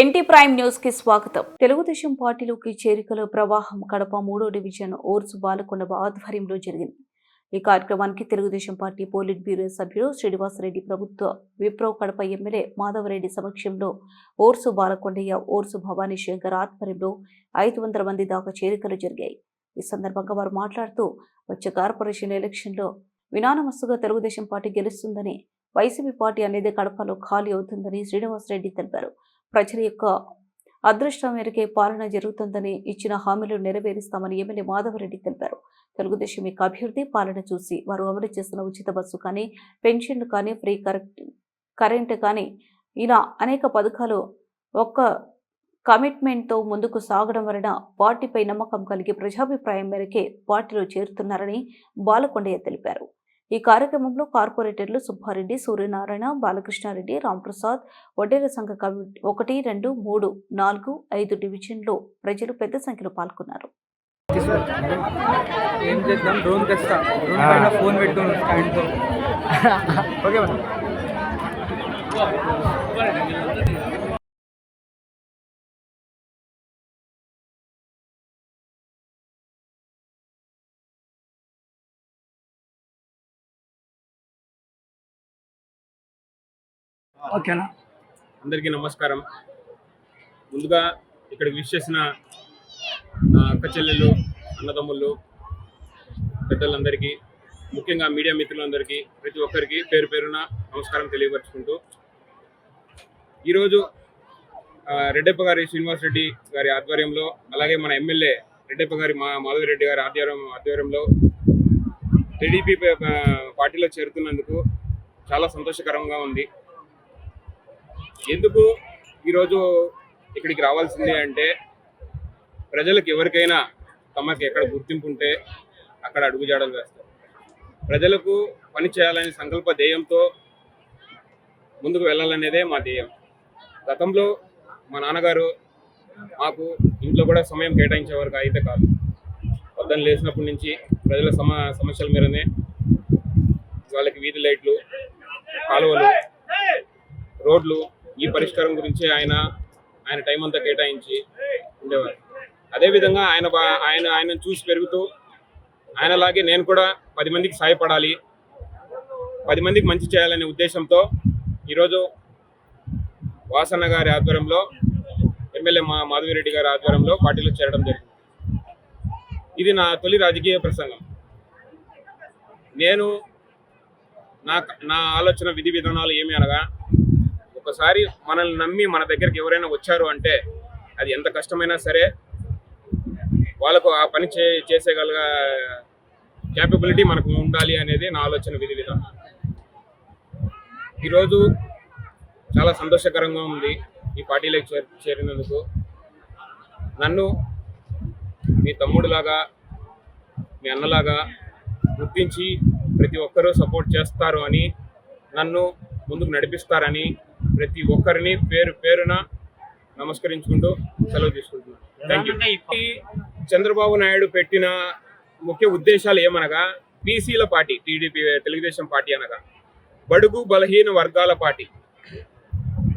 NT prime news కి స్వాగతం. తెలుగుదేశం పార్టీలోకి చేరికల ప్రవాహం కడప 3వ డివిజన్ ఓర్సు బాలకొండ ఆధ్వర్యంలో జరిగింది. ఈ కార్యక్రమానికి తెలుగుదేశం పార్టీ పోలిట్ బ్యూరో సభ్యుడు శ్రీనివాసరెడ్డి, ప్రభుత్వ విప్రో కడప ఎమ్మెల్యే మాధవరెడ్డి సమక్షంలో ఓర్సు బాలకొండయ్య, ఓర్సు భవానీ శంకర్ ఆధ్వర్యంలో 500 మంది దాకా చేరికలు జరిగాయి. ఈ సందర్భంగా వారు మాట్లాడుతూ వచ్చే కార్పొరేషన్ ఎలక్షన్లో వినానమస్సుగా తెలుగుదేశం పార్టీ గెలుస్తుందని, వైసీపీ పార్టీ అనేది కడపలో ఖాళీ అవుతుందని శ్రీనివాసరెడ్డి తెలిపారు. ప్రజల యొక్క అదృష్టం మేరకే పాలన జరుగుతుందని, ఇచ్చిన హామీలు నెరవేరుస్తామని ఎమ్మెల్యే మాధవరెడ్డి తెలిపారు. తెలుగుదేశం యొక్క అభివృద్ధి పాలన చూసి వారు అమలు చేస్తున్న ఉచిత బస్సు కానీ, పెన్షన్లు కానీ, ఫ్రీ కరెంట్ కానీ, ఇలా అనేక పథకాలు ఒక్క కమిట్మెంట్తో ముందుకు సాగడం వలన పార్టీపై నమ్మకం కలిగి ప్రజాభిప్రాయం మేరకే పార్టీలో చేరుతున్నారని బాలకొండయ్య తెలిపారు. ఈ కార్యక్రమంలో కార్పొరేటర్లు సుబ్బారెడ్డి, సూర్యనారాయణ, బాలకృష్ణారెడ్డి, రాంప్రసాద్, వడ్డేర సంఘ కమిటీ 1, 2, 3, 4, 5 డివిజన్లో ప్రజలు పెద్ద సంఖ్యలో పాల్గొన్నారు. ఓకేనా? అందరికీ నమస్కారం. ముందుగా ఇక్కడ విష్ చేసిన అక్క చెల్లెళ్ళు, అన్నదమ్ముళ్ళు, పెద్దలందరికీ, ముఖ్యంగా మీడియా మిత్రులందరికీ, ప్రతి ఒక్కరికి పేరు పేరున నమస్కారం తెలియపరుచుకుంటూ, ఈరోజు రెడ్డప్ప గారి శ్రీనివాసరెడ్డి గారి ఆధ్వర్యంలో, అలాగే మన ఎమ్మెల్యే రెడ్డప్ప గారి మాధవరెడ్డి గారి ఆధ్వర్యంలో టీడీపీ పార్టీలో చేరుతున్నందుకు చాలా సంతోషకరంగా ఉంది. ఎందుకు ఈరోజు ఇక్కడికి రావాల్సింది అంటే, ప్రజలకు ఎవరికైనా తమకు ఎక్కడ గుర్తింపు ఉంటే అక్కడ అడుగుజాడలు వేస్తారు. ప్రజలకు పని చేయాలనే సంకల్ప ధ్యేయంతో ముందుకు వెళ్ళాలనేదే మా ధ్యేయం. గతంలో మా నాన్నగారు మాకు ఇంట్లో కూడా సమయం కేటాయించే వరకు అయితే కాదు. పొద్దున్న లేచినప్పటి నుంచి ప్రజల సమస్యల మీదనే, వాళ్ళకి వీధి లైట్లు, కాలువలు, రోడ్లు, ఈ పరిష్కారం గురించి ఆయన టైం అంతా కేటాయించి ఉండేవారు. అదేవిధంగా ఆయన చూసి పెరుగుతూ, ఆయనలాగే నేను కూడా 10 మందికి సాయపడాలి, 10 మందికి మంచి చేయాలనే ఉద్దేశంతో ఈరోజు వాసన్న గారి ఆధ్వర్యంలో, ఎమ్మెల్యే మాధవిరెడ్డి గారి ఆధ్వర్యంలో పార్టీలో చేరడం జరిగింది. ఇది నా తొలి రాజకీయ ప్రసంగం. నేను నా ఆలోచన విధి విధానాలు ఏమి అనగా, ఒకసారి మనల్ని నమ్మి మన దగ్గరికి ఎవరైనా వచ్చారు అంటే అది ఎంత కష్టమైనా సరే వాళ్ళకు ఆ పని చేసేగల క్యాపబిలిటీ మనకు ఉండాలి అనేది నా ఆలోచన విధి విధానం. ఈరోజు చాలా సంతోషకరంగా ఉంది ఈ పార్టీలోకి చేరినందుకు. నన్ను మీ తమ్ముడులాగా, మీ అన్నలాగా గుర్తించి ప్రతి ఒక్కరూ సపోర్ట్ చేస్తారు అని, నన్ను ముందుకు నడిపిస్తారని ప్రతి ఒక్కరిని పేరు పేరున నమస్కరించుకుంటూ సెలవు తీసుకుంటున్నాను. Thank you. చంద్రబాబు నాయుడు పెట్టిన ముఖ్య ఉద్దేశాలు ఏమనగా, బీసీల పార్టీ టీడీపీ, తెలుగుదేశం పార్టీ అనగా బడుగు బలహీన వర్గాల పార్టీ.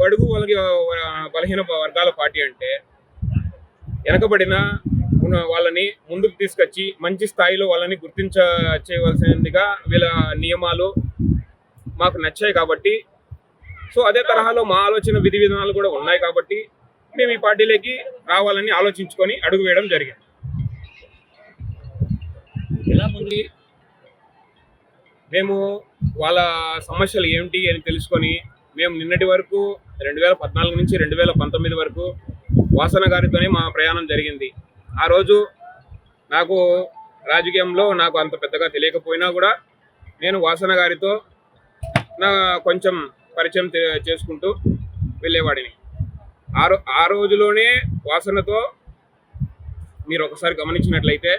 బడుగు బలహీన వర్గాల పార్టీ అంటే వెనకబడిన వాళ్ళని ముందుకు తీసుకొచ్చి మంచి స్థాయిలో వాళ్ళని చేయవలసిందిగా వీళ్ళ నియమాలు మాకు నచ్చాయి కాబట్టి, సో అదే తరహాలో మా ఆలోచన విధి విధానాలు కూడా ఉన్నాయి కాబట్టి మేము ఈ పార్టీలోకి రావాలని ఆలోచించుకొని అడుగు వేయడం జరిగింది. ఎలా ఉంది, మేము వాళ్ళ సమస్యలు ఏమిటి అని తెలుసుకొని, మేము నిన్నటి వరకు 2014 నుంచి 2019 వరకు వాసన గారితోనే మా ప్రయాణం జరిగింది. ఆ రోజు నాకు రాజకీయంలో నాకు అంత పెద్దగా తెలియకపోయినా కూడా నేను వాసన గారితో కొంచెం పరిచయం చేసుకుంటూ వెళ్ళేవాడిని. ఆ రోజులోనే వాసనతో మీరు ఒకసారి గమనించినట్లయితే